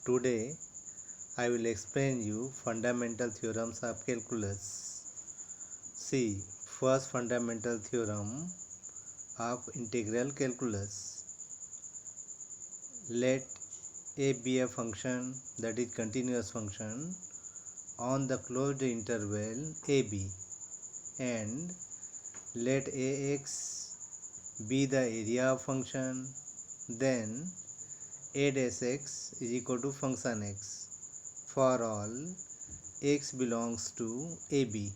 Today I will explain you fundamental theorems of calculus. See, first fundamental theorem of integral calculus. Let a be a function, that is continuous function, on the closed interval ab, and let ax be the area of function, then a dash x is equal to function x for all x belongs to AB.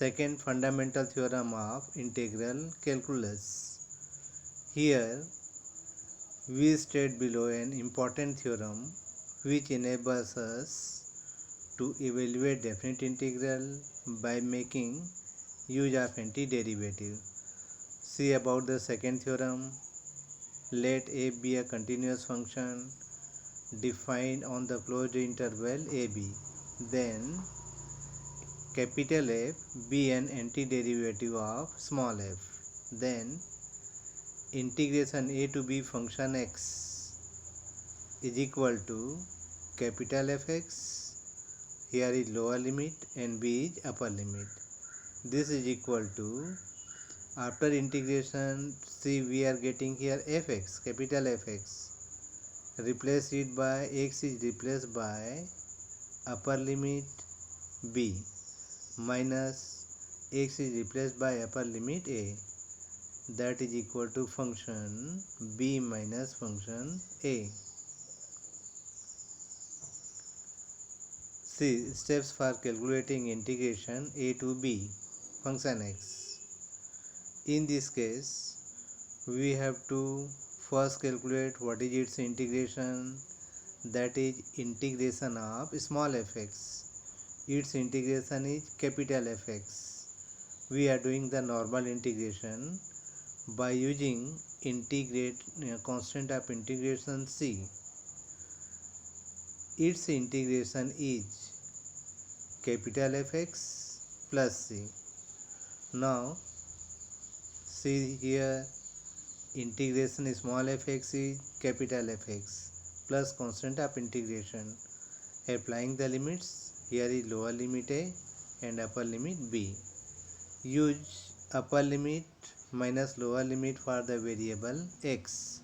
Second fundamental theorem of integral calculus. Here we state below an important theorem which enables us to evaluate definite integral by making use of antiderivative. See about the second theorem. Let a be a continuous function defined on the closed interval ab, then capital F be an antiderivative of small f, then integration a to b function x is equal to capital Fx, here is lower limit and b is upper limit. This is equal to, after integration, see we are getting here fx, capital Fx. Replace it by x is replaced by upper limit b minus x is replaced by upper limit a, that is equal to function b minus function a. See steps for calculating integration a to b function x. In this case we have to first calculate what is its integration, that is integration of small fx. Its integration is capital Fx. We are doing the normal integration by using constant of integration c. Its integration is capital Fx plus c. Now see here, integration small fx is capital Fx plus constant of integration. Applying the limits, here is lower limit a and upper limit b. Use upper limit minus lower limit for the variable x.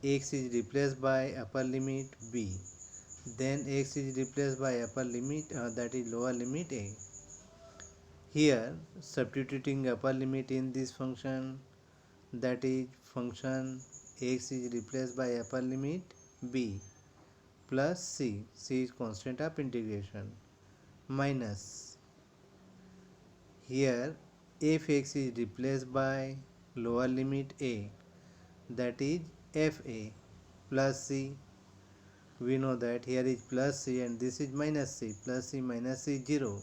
X is replaced by upper limit b. Then x is replaced by upper limit, that is lower limit a. Here substituting upper limit in this function, that is function x is replaced by upper limit b plus c. C is constant of integration, minus, here fx is replaced by lower limit a, that is fa plus c. We know that here is plus c and this is minus c. Plus c minus c 0.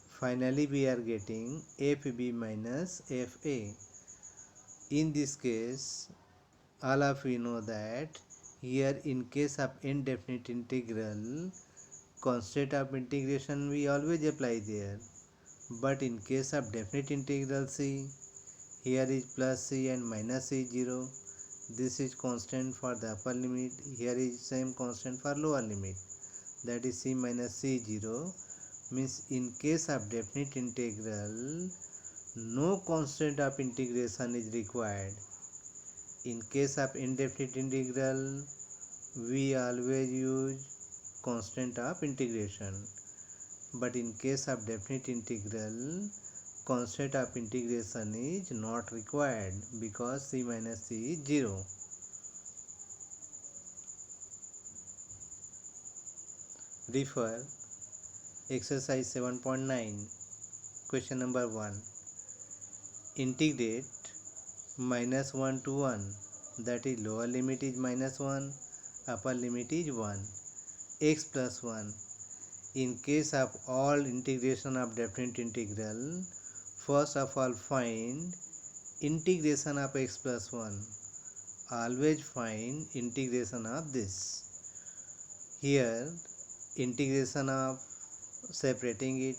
Finally we are getting fb minus fa. In this case all of you know that here in case of indefinite integral, constant of integration we always apply there, but in case of definite integral, see here is plus c and minus c 0. This is constant for the upper limit, here is same constant for lower limit, that is c minus c 0. Means in case of definite integral no constant of integration is required. In case of indefinite integral we always use constant of integration, but in case of definite integral constant of integration is not required because c minus c is 0. Refer exercise 7.9, question number 1. Integrate minus 1 to 1, that is lower limit is minus 1, upper limit is 1, x plus 1. In case of all integration of definite integral, first of all find integration of x plus 1. Always find integration of this. Here integration of separating it,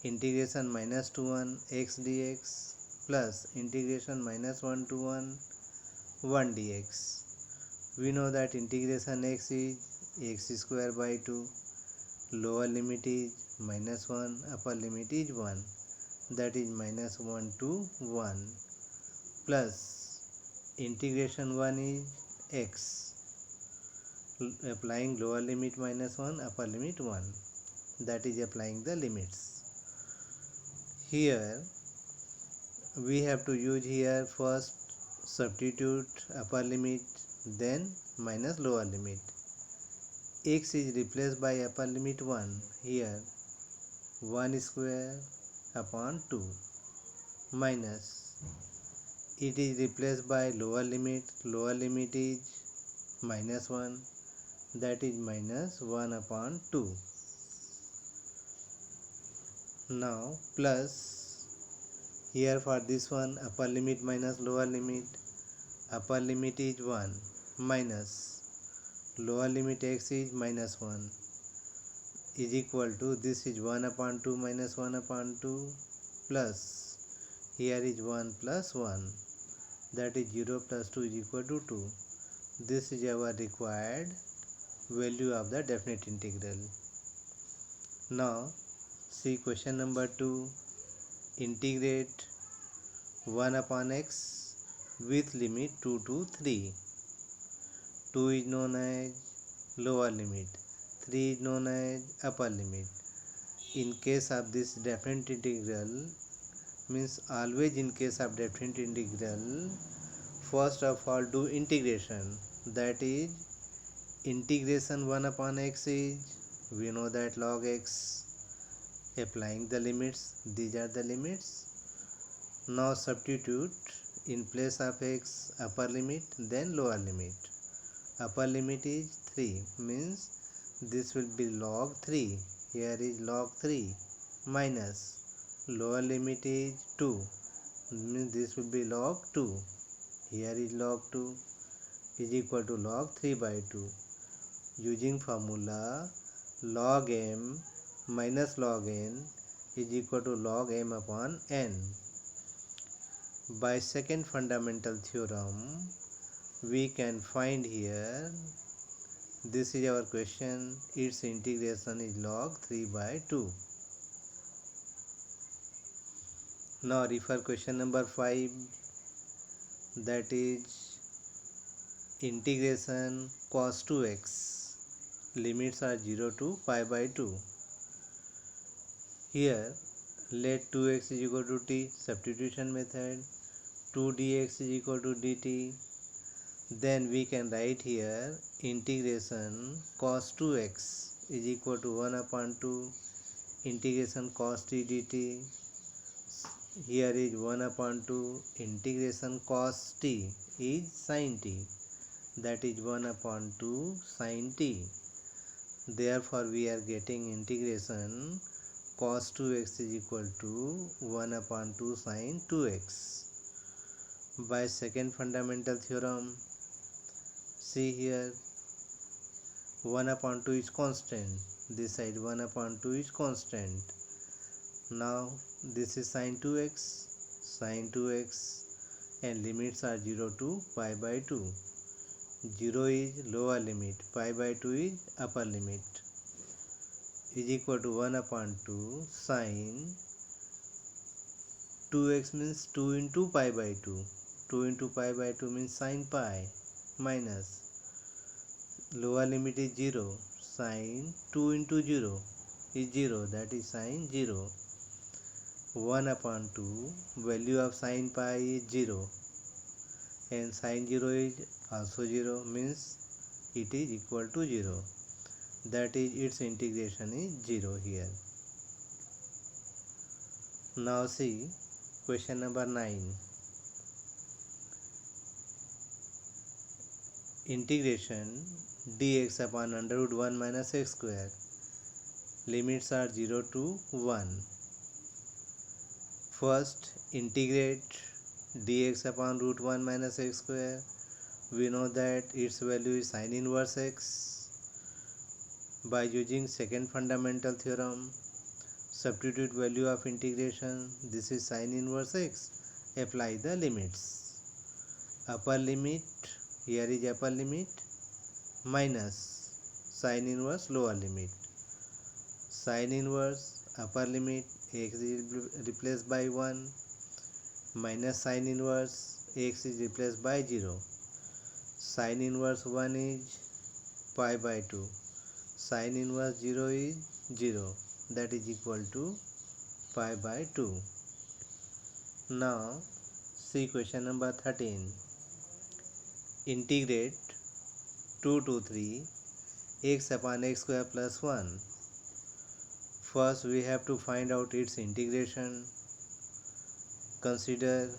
integration minus to 1 x dx plus integration minus 1 to 1 1 dx. We know that integration x is x square by 2, lower limit is minus 1, upper limit is 1, that is minus 1 to 1, plus integration 1 is x, applying lower limit minus 1, upper limit 1, that is applying the limits. Here we have to use here first substitute upper limit, then minus lower limit. X is replaced by upper limit 1, here 1 square upon 2, minus it is replaced by lower limit is minus 1, that is minus 1 upon 2. Now plus here for this one upper limit minus lower limit, upper limit is 1 minus lower limit x is minus 1 is equal to, this is 1 upon 2 minus 1 upon 2, plus here is 1 plus 1, that is 0 plus 2 is equal to 2. This is our required value of the definite integral. Now see question number 2. Integrate 1 upon x with limit 2 to 3. 2 is known as lower limit, 3 is known as upper limit. In case of this definite integral, means always in case of definite integral, first of all do integration, that is integration 1 upon x is, we know that log x, applying the limits, these are the limits. Now substitute in place of x upper limit, then lower limit. Upper limit is 3, means this will be log 3, here is log 3, minus lower limit is 2, means this will be log 2, here is log 2 is equal to log 3 by 2. Using formula log m minus log n is equal to log m upon n. By second fundamental theorem, we can find here, this is our question, its integration is log 3 by 2. Now refer question number 5, that is integration cos 2x, limits are 0 to pi by 2. Here let 2x is equal to t, substitution method, 2 dx is equal to dt. Then we can write here integration cos 2x is equal to 1 upon 2 integration cos t dt. Here is 1 upon 2 integration cos t is sin t, that is 1 upon 2 sin t. Therefore we are getting integration cos 2x is equal to 1 upon 2 sin 2x. By second fundamental theorem, see here 1 upon 2 is constant, this side 1 upon 2 is constant. Now this is sin 2x and limits are 0 to pi by 2. 0 is lower limit, pi by 2 is upper limit, is equal to 1 upon 2 sin 2x means 2 into pi by 2. 2 into pi by 2 means sin pi, minus lower limit is 0, sin 2 into 0 is 0, that is sin 0. 1 upon 2, value of sin pi is 0 and sin 0 is also 0, means it is equal to 0, that is its integration is 0 here. Now see question number 9. Integration dx upon under root 1 minus x square, limits are 0 to 1. First integrate dx upon root 1 minus x square, we know that its value is sin inverse x. By using second fundamental theorem, substitute value of integration, this is sin inverse x, apply the limits. Upper limit, here is upper limit, minus sine inverse lower limit. Sine inverse upper limit x is replaced by 1 minus sine inverse x is replaced by 0. Sine inverse 1 is pi by 2. Sine inverse 0 is 0, that is equal to pi by 2. Now see question number 13. Integrate 2 to 3 x upon x square plus 1. First we have to find out its integration. Consider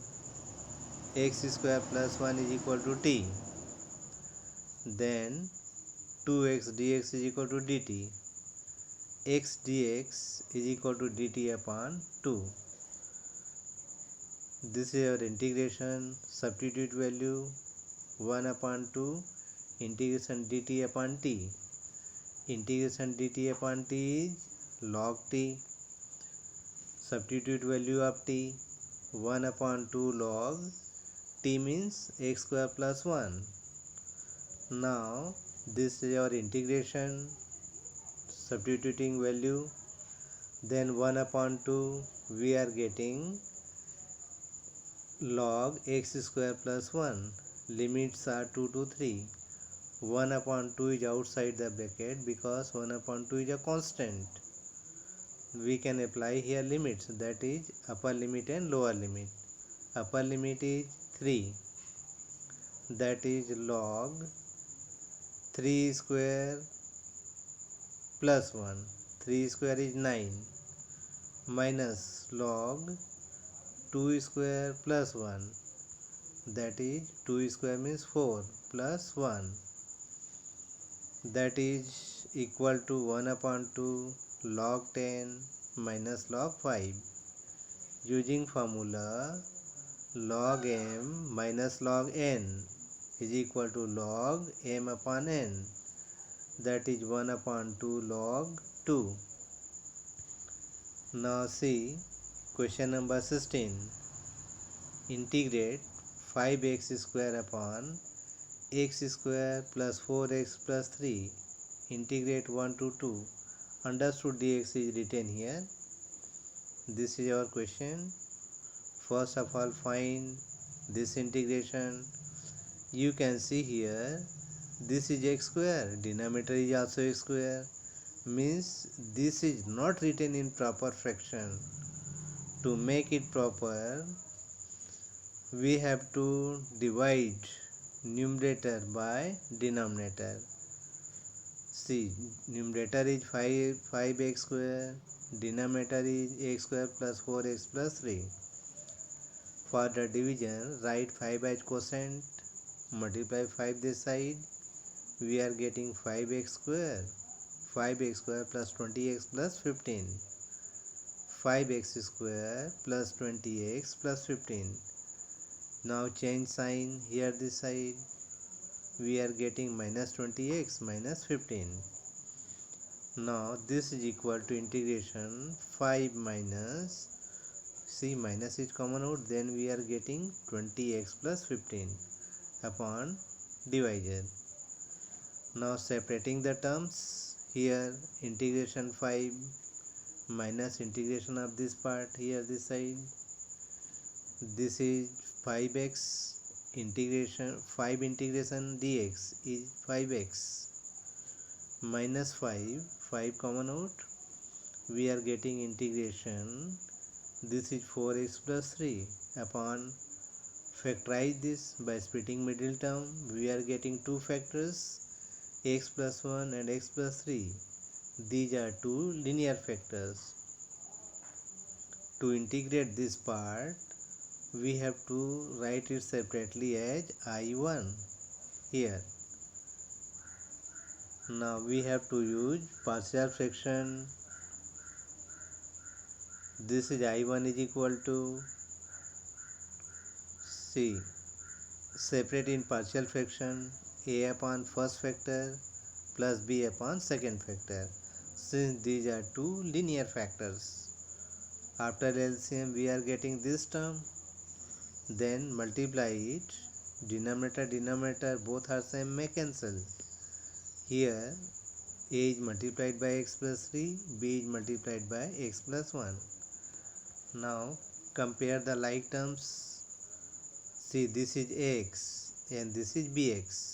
x square plus 1 is equal to t. Then 2x dx is equal to dt. X dx is equal to dt upon 2. This is our integration. Substitute value 1 upon 2 integration dt upon t. Integration dt upon t is log t. Substitute value of t 1 upon 2 log t means x square plus 1. Now this is our integration. Substituting value, then 1 upon 2 we are getting log x square plus 1. Limits are 2 to 3. 1 upon 2 is outside the bracket because 1 upon 2 is a constant. We can apply here limits, that is upper limit and lower limit. Upper limit is 3, that is log 3 square plus 1. 3 square is 9 minus log 2 square plus 1, that is 2 square means 4 plus 1, that is equal to 1 upon 2 log 10 minus log 5. Using formula log m minus log n is equal to log m upon n, that is 1 upon 2 log 2. Now see question number 16. Integrate 5x square upon x square plus 4x plus 3. Integrate 1 to 2. Understood dx is written here. This is our question. First of all, find this integration. You can see here, this is x square, denominator is also x square, means this is not written in proper fraction. To make it proper, we have to divide numerator by denominator. See, numerator is 5x square, denominator is x square plus 4x plus 3. For the division, write 5 as quotient, multiply 5 this side, we are getting 5x square. 5x square plus 20x plus 15. 5x square plus 20x plus 15. Now change sign here this side, we are getting minus 20x minus 15. Now this is equal to integration 5 minus, see minus is common out, then we are getting 20x plus 15 upon divisor. Now separating the terms, here integration 5 minus integration of this part here this side, this is 5x integration 5 integration dx is 5x minus 5 common out, we are getting integration, this is 4x plus 3 upon, factorize this by splitting middle term, we are getting two factors, x plus 1 and x plus 3. These are two linear factors. To integrate this part, we have to write it separately as I1 here. Now we have to use partial fraction. This is I1 is equal to, see, separate in partial fraction, a upon first factor plus b upon second factor, since these are two linear factors. After LCM we are getting this term, then multiply it, denominator both are same, may cancel, Here a is multiplied by x plus 3, b is multiplied by x plus 1. Now compare the like terms. See, this is ax and this is bx.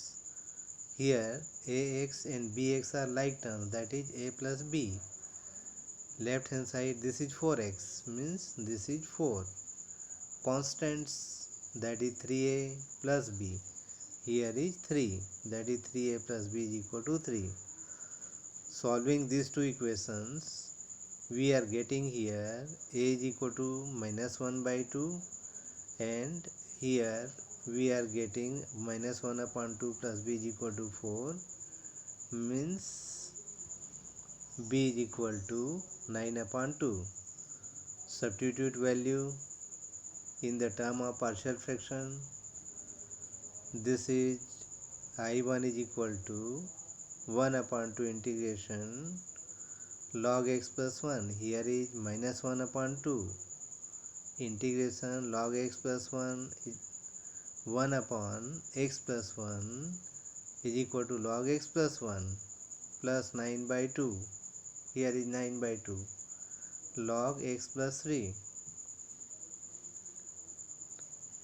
Here ax and bx are like terms, that is a plus b. Left hand side this is 4x, means this is 4. Constants, that is 3a plus b. Here is 3, that is 3a plus b is equal to 3. Solving these two equations, we are getting here a is equal to minus 1 by 2, and here we are getting minus 1 upon 2 plus b is equal to 4, means b is equal to 9 upon 2. Substitute value in the term of partial fraction. This is I1 is equal to 1 upon 2 integration log x plus 1. Here is minus 1 upon 2 integration log x plus 1 is 1 upon x plus 1 is equal to log x plus 1 plus 9 by 2. Here is 9 by 2 log x plus 3.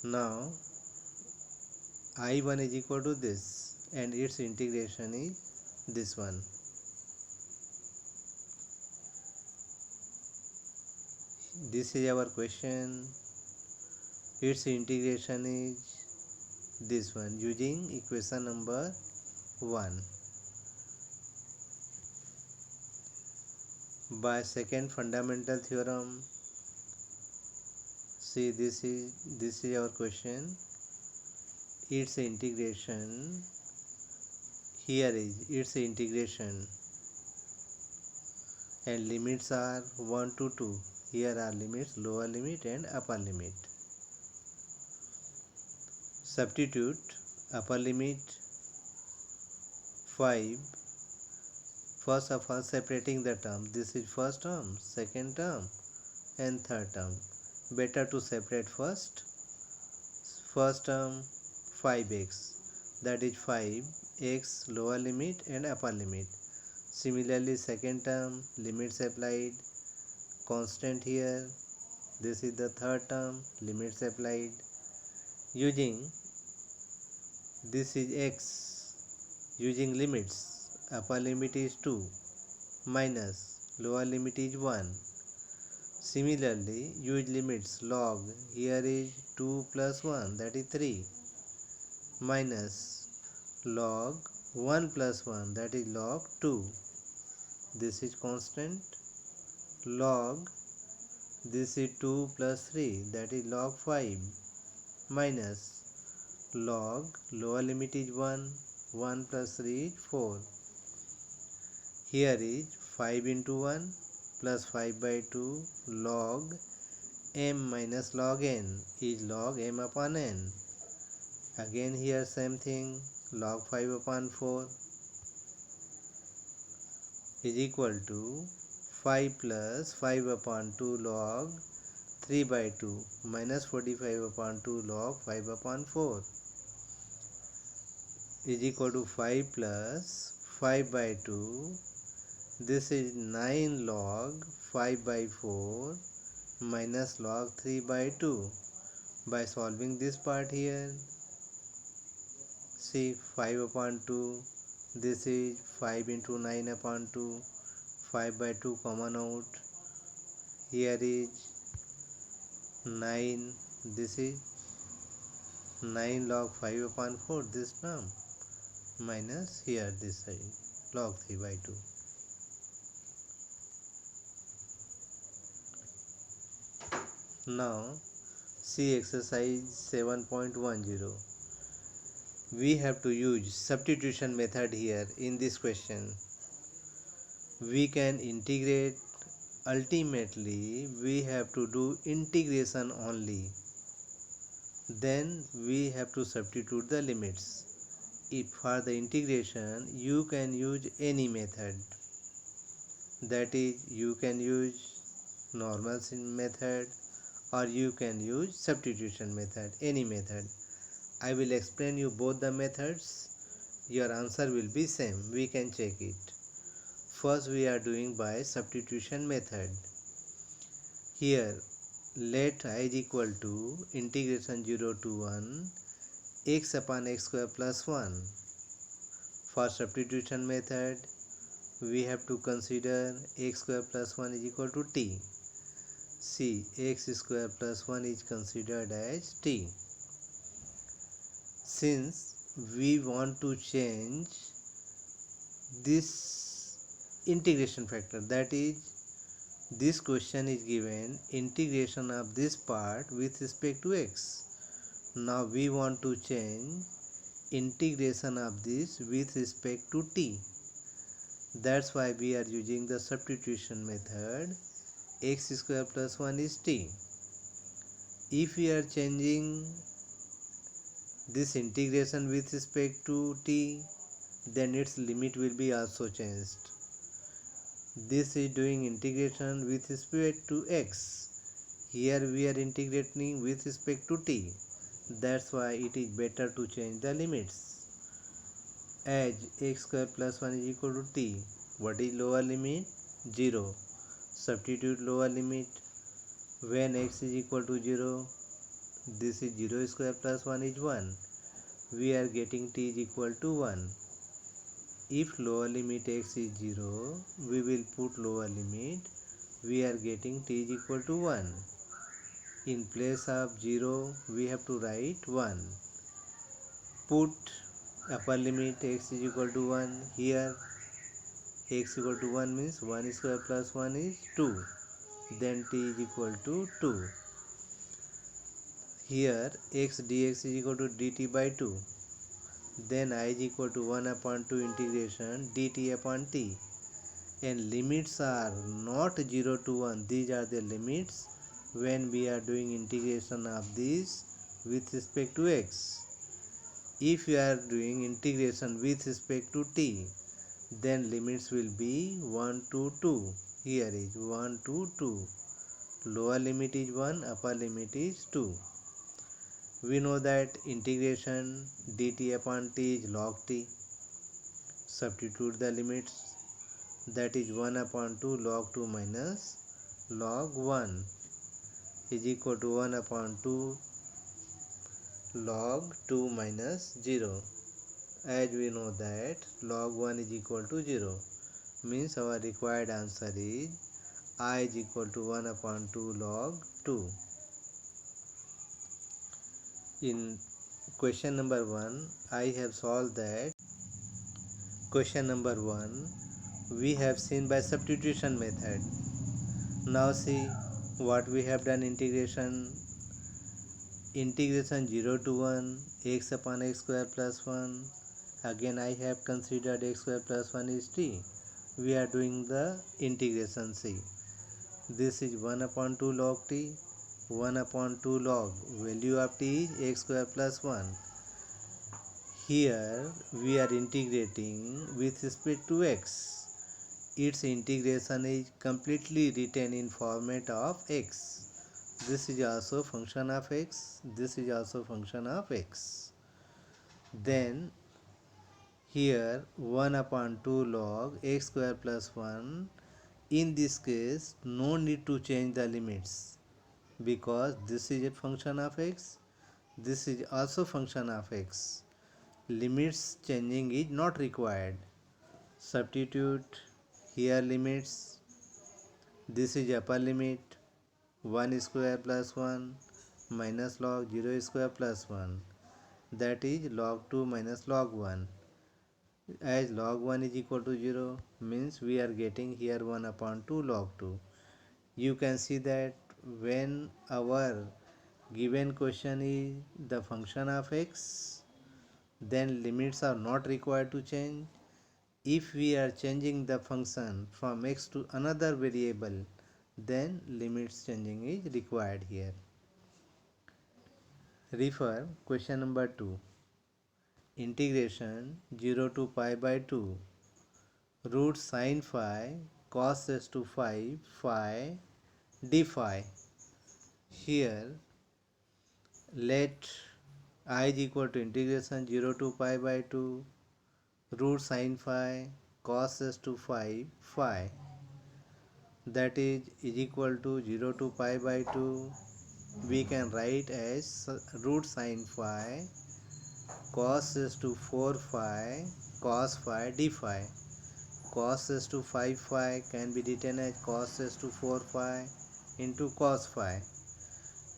Now I1 is equal to this and its integration is this one. This is our question. Its integration is this one using equation number 1. By second fundamental theorem, see, this is our question. Its integration, here is its integration, and limits are 1 to 2. Here are limits, lower limit and upper limit. Substitute upper limit 5. First of all, separating the term. This is first term, second term and third term. Better to separate first. First term 5x, that is 5x lower limit and upper limit. Similarly, second term, limits applied, constant here. This is the third term, limits applied. Using this is x, using limits, upper limit is 2 minus lower limit is 1. Similarly, use limits log, here is 2 plus 1, that is 3, minus log 1 plus 1, that is log 2. This is constant. Log, this is 2 plus 3, that is log 5, minus log, lower limit is 1, 1 plus 3 is 4. Here is 5 into 1 plus 5 by 2 log m minus log n is log m upon n. Again here same thing, log 5 upon 4 is equal to 5 plus 5 upon 2 log 3 by 2 minus 45 upon 2 log 5 upon 4 is equal to 5 plus 5 by 2. This is 9 log 5 by 4 minus log 3 by 2. By solving this part here, see, 5 upon 2, this is 5 into 9 upon 2, 5 by 2 common out. Here is 9, this is 9 log 5 upon 4, this term, minus here this side, log 3 by 2. Now, see exercise 7.10. We have to use substitution method here in this question. We can integrate, ultimately we have to do integration only. Then we have to substitute the limits. If for the integration you can use any method, that is, you can use normal method or you can use substitution method, any method. I will explain you both the methods your answer will be same. We can check it. First we are doing by substitution method. Here let I is equal to integration 0 to 1 x upon x square plus 1. For substitution method we have to consider x square plus 1 is equal to t. See, x square plus 1 is considered as t. Since we want to change this integration factor, that is, this question is given integration of this part with respect to x. Now we want to change integration of this with respect to t. That's why we are using the substitution method. X square plus 1 is t. If we are changing this integration with respect to t, then its limit will be also changed. This is doing integration with respect to x. Here we are integrating with respect to t. That's why it is better to change the limits. As x square plus 1 is equal to t, what is lower limit? 0. Substitute lower limit. When x is equal to 0, this is 0 square plus 1 is 1. We are getting t is equal to 1. If lower limit x is 0, we will put lower limit. We are getting t is equal to 1. In place of 0, we have to write 1. Put upper limit x is equal to 1. Here x equal to 1 means 1 square plus 1 is 2. Then t is equal to 2. Here x dx is equal to dt by 2. Then I is equal to 1 upon 2 integration dt upon t. And limits are not 0 to 1. These are the limits when we are doing integration of this with respect to x. If we are doing integration with respect to t, then limits will be 1 to 2. Here is 1 to 2. Lower limit is 1, upper limit is 2. We know that integration dt upon t is log t. Substitute the limits. That is 1 upon 2 log 2 minus log 1 is equal to 1 upon 2 log 2 minus 0. As we know that log 1 is equal to 0, means our required answer is I is equal to 1 upon 2 log 2. In question number 1, I have solved that. Question number 1, we have seen by substitution method. Now see what we have done. Integration 0 to 1 x upon x square plus 1. Again I have considered x square plus 1 is t. We are doing the integration. See, this is 1 upon 2 log t. 1 upon 2 log value of t is x square plus 1. Here we are integrating with respect to x. Its integration is completely written in format of x. This is also function of x. This is also function of x. Then here 1 upon 2 log x square plus 1. In this case no need to change the limits, because this is a function of x. This is also function of x. Limits changing is not required. Substitute here limits. This is upper limit 1 square plus 1 minus log 0 square plus 1. That is log 2 minus log 1. As log 1 is equal to 0, means we are getting here 1 upon 2 log 2. You can see that when our given question is the function of x, then limits are not required to change. If we are changing the function from x to another variable, then limits changing is required here. Refer question number 2. Integration 0 to pi by 2 root sin phi cos s to phi phi d phi. Here let I is equal to integration 0 to pi by 2 root sin phi cos s to phi, that is equal to 0 to pi by 2. We can write as root sin phi cos s to 4 phi cos phi d phi. Cos s to 5 phi can be written as cos s to 4 phi into cos phi.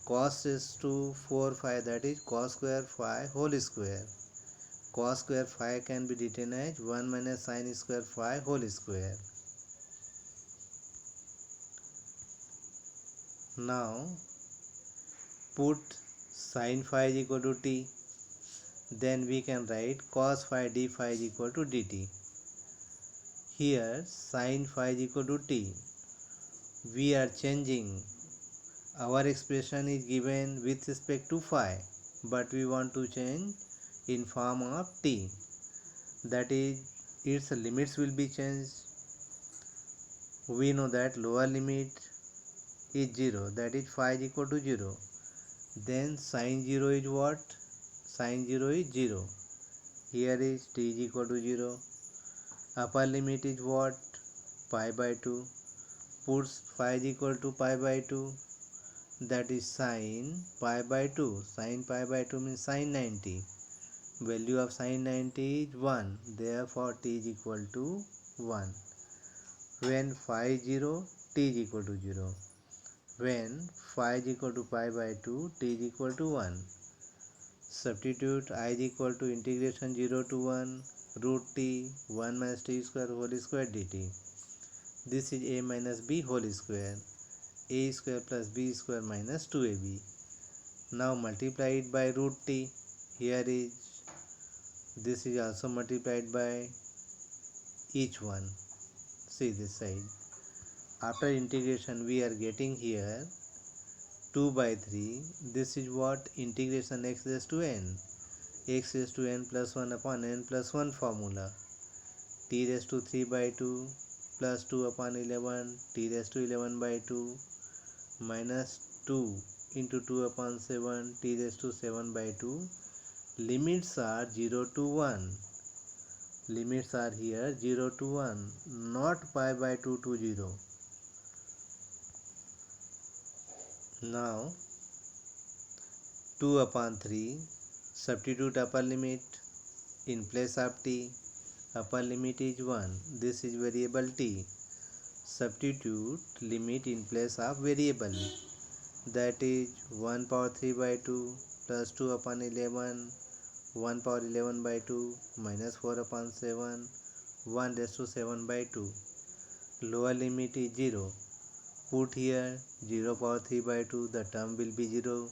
Cos s to 4 phi, that is cos square phi whole square. Cos square phi can be written as 1 minus sin square phi whole square. Now put sin phi is equal to t, then we can write cos phi d phi is equal to dt. Here sin phi is equal to t. We are changing, our expression is given with respect to phi, but we want to change in form of t, that is its limits will be changed. We know that lower limit is 0, that is phi is equal to 0. Then sin 0 is what? Sin 0 is 0. Here is t is equal to 0. Upper limit is what? Pi by 2. Puts phi is equal to pi by 2. That is sin pi by 2. Sin pi by 2 means sin 90. Value of sin 90 is 1. Therefore t is equal to 1. When phi is 0, t is equal to 0. When phi is equal to pi by 2, t is equal to 1. Substitute I is equal to integration 0 to 1 root t 1 minus t square whole square dt. This is a minus b whole square. A square plus b square minus 2ab. Now multiply it by root t. Here is, this is also multiplied by each one. See this side. After integration we are getting here 2 by 3. This is what? Integration x raised to n. X raised to n plus 1 upon n plus 1 formula. T raised to 3 by 2 plus 2 upon 11. T raised to 11 by 2 minus 2 into 2 upon 7. T raised to 7 by 2. Limits are 0 to 1. Limits are here 0 to 1, not pi by 2 to 0. Now 2 upon 3, substitute upper limit in place of t. Upper limit is 1. This is variable t. Substitute limit in place of variable, that is 1 power 3 by 2 plus 2 upon 11, 1 power 11 by 2 minus 4 upon 7, 1 raised to 7 by 2. Lower limit is 0. Put here 0 power 3 by 2, the term will be 0.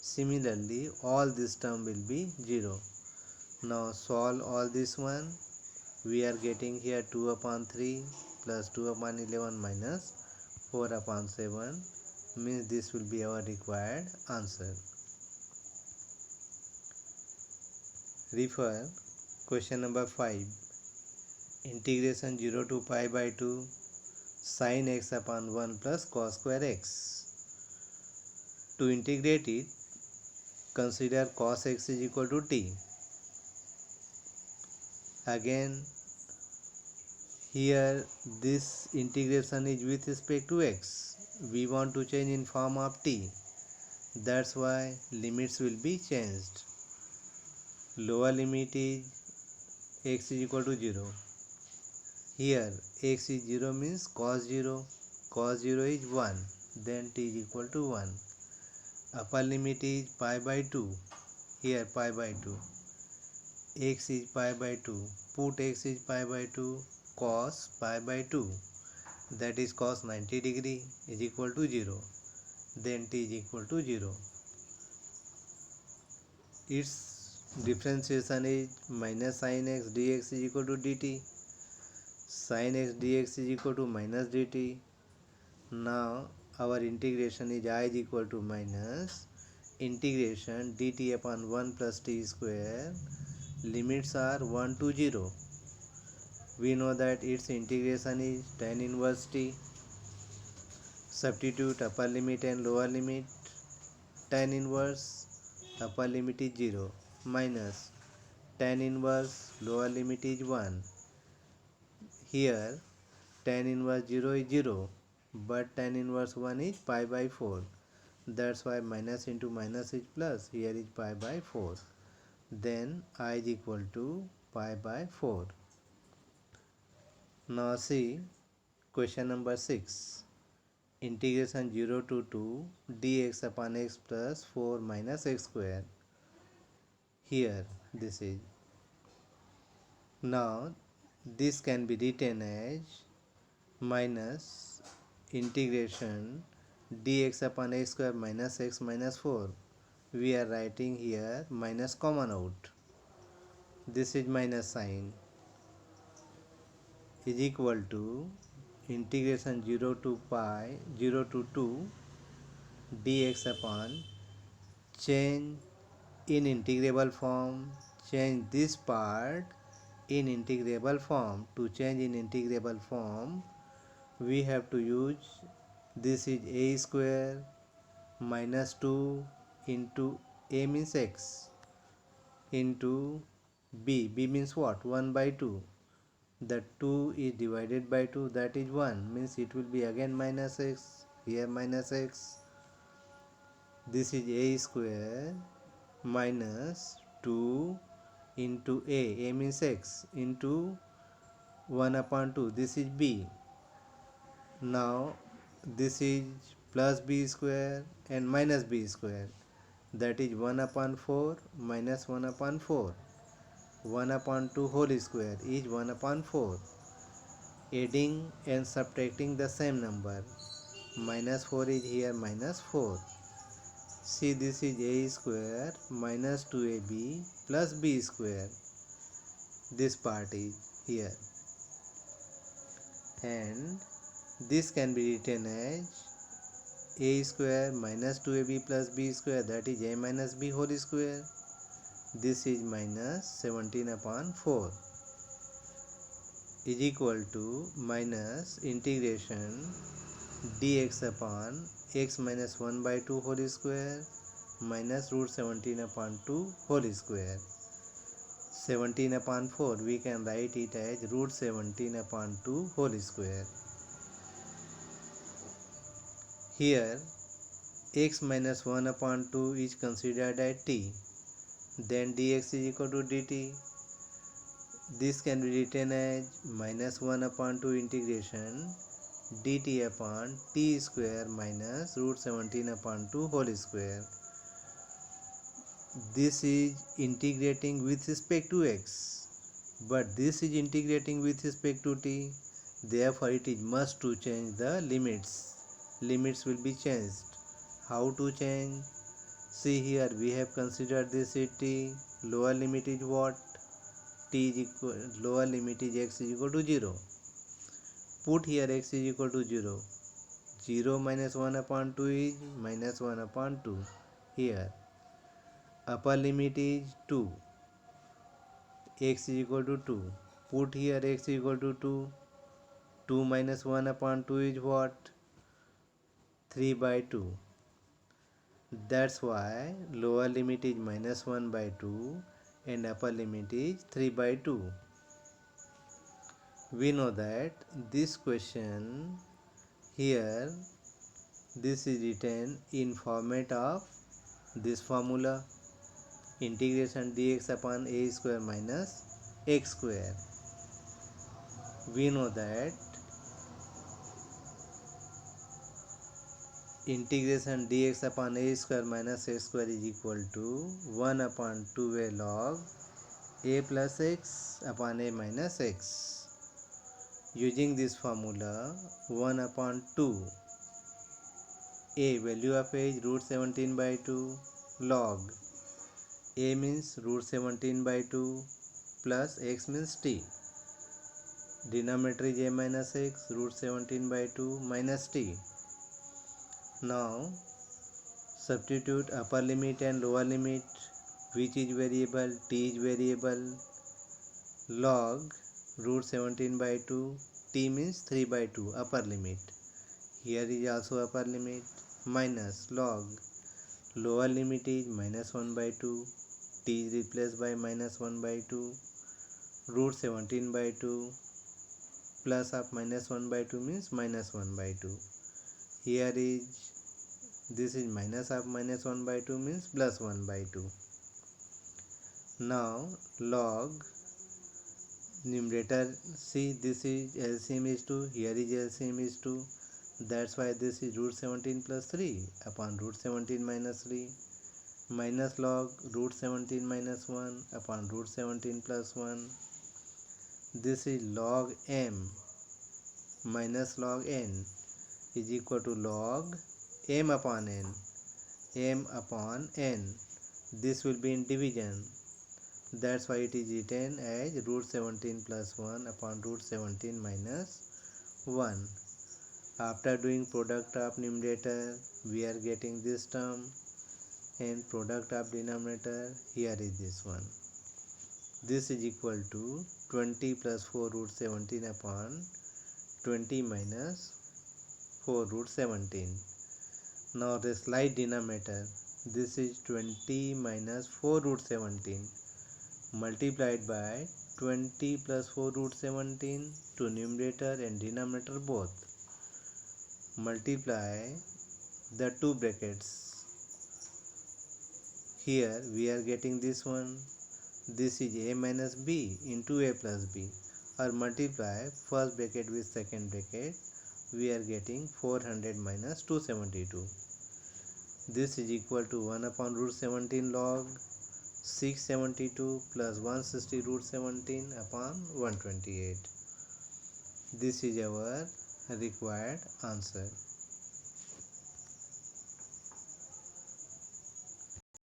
Similarly, all this term will be 0. Now solve all this one. We are getting here 2 upon 3 plus 2 upon 11 minus 4 upon 7, means this will be our required answer. Refer question number 5. Integration 0 to pi by 2 sin x upon 1 plus cos square x. To integrate it, consider cos x is equal to t. Again, here this integration is with respect to x. We want to change in form of t. That's why limits will be changed. Lower limit is x is equal to 0. Here x is 0 means cos 0. Cos 0 is 1. Then t is equal to 1. Upper limit is pi by 2. Here pi by 2. X is pi by 2. Put x is pi by 2. Cos pi by 2. That is cos 90 degree is equal to 0. Then t is equal to 0. Its differentiation is minus sin x dx is equal to dt. Sin x dx is equal to minus dt. Now our integration is I is equal to minus integration dt upon 1 plus t square. Limits are 1 to 0. We know that its integration is tan inverse t. Substitute upper limit and lower limit. Tan inverse upper limit is 0 minus tan inverse lower limit is 1. Here tan inverse 0 is 0, but tan inverse 1 is pi by 4. That's why minus into minus is plus. Here is pi by 4. Then I is equal to pi by 4. Now see question number 6. Integration 0 to 2 dx upon x plus 4 minus x square. Here this is. Now this can be written as minus integration dx upon x square minus x minus 4. We are writing here minus common out. This is minus sign is equal to integration 0 to 2 dx upon change in integrable form, change this part in integrable form. To change in integrable form, we have to use this is a square minus 2 into a means x into b means what? 1 by 2. The 2 is divided by 2, that is 1, means it will be again minus x, here minus x. This is a square minus 2 into a means x, into 1 upon 2, this is b. Now this is plus b square and minus b square, that is 1 upon 4 minus 1 upon 4. 1 upon 2 whole square is 1 upon 4. Adding and subtracting the same number, minus 4 is here minus 4. See, this is a square minus 2ab plus b square. This part is here, and this can be written as a square minus 2ab plus b square, that is a minus b whole square. This is minus 17 upon 4 is equal to minus integration dx upon x minus 1 by 2 whole square minus root 17 upon 2 whole square. 17 upon 4 we can write it as root 17 upon 2 whole square. Here x minus 1 upon 2 is considered as t. Then dx is equal to dt. This can be written as minus 1 upon 2 integration dt upon t square minus root 17 upon 2 whole square. This is integrating with respect to x, but this is integrating with respect to t. Therefore it is must to change the limits. Limits will be changed. How to change? See, here we have considered this is t. Lower limit is what? T is equal, lower limit is x is equal to 0. Put here x is equal to 0. 0 minus 1 upon 2 is minus 1 upon 2. Here upper limit is 2. X is equal to 2. Put here x is equal to 2. 2 minus 1 upon 2 is what? 3 by 2. That's why lower limit is minus 1 by 2 and upper limit is 3 by 2. We know that this question here, this is written in format of this formula, integration dx upon a square minus x square. We know that integration dx upon a square minus x square is equal to 1 upon 2a log a plus x upon a minus x. Using this formula, 1 upon 2, a value of a is root 17 by 2 log a means root 17 by 2 plus x means t. Denominator is a minus x, root 17 by 2 minus t. Now substitute upper limit and lower limit, which is variable, t is variable, log root 17 by 2, t means 3 by 2 upper limit. Here is also upper limit, minus log lower limit is minus 1 by 2 t is replaced by minus 1 by 2, root 17 by 2, plus of minus 1 by 2 means minus 1 by 2. Here is, this is minus of minus 1 by 2 means plus 1 by 2. Now log numerator, see this is LCM is 2, here is LCM is 2, that's why this is root 17 plus 3 upon root 17 minus 3, minus log root 17 minus 1 upon root 17 plus 1. This is log m minus log n is equal to log m upon n. M upon n. This will be in division. That's why it is written as root 17 plus 1 upon root 17 minus 1. After doing product of numerator, we are getting this term, and product of denominator, here is this one. This is equal to 20 plus 4 root 17 upon 20 minus 4 root 17. Now the slight denominator, this is 20 minus 4 root 17 multiplied by 20 plus 4 root 17 to numerator and denominator both. Multiply the two brackets. Here we are getting this one. This is a minus b into a plus b. Or multiply first bracket with second bracket. We are getting 400 minus 272. This is equal to 1 upon root 17 log 672 plus 160 root 17 upon 128. This is our required answer.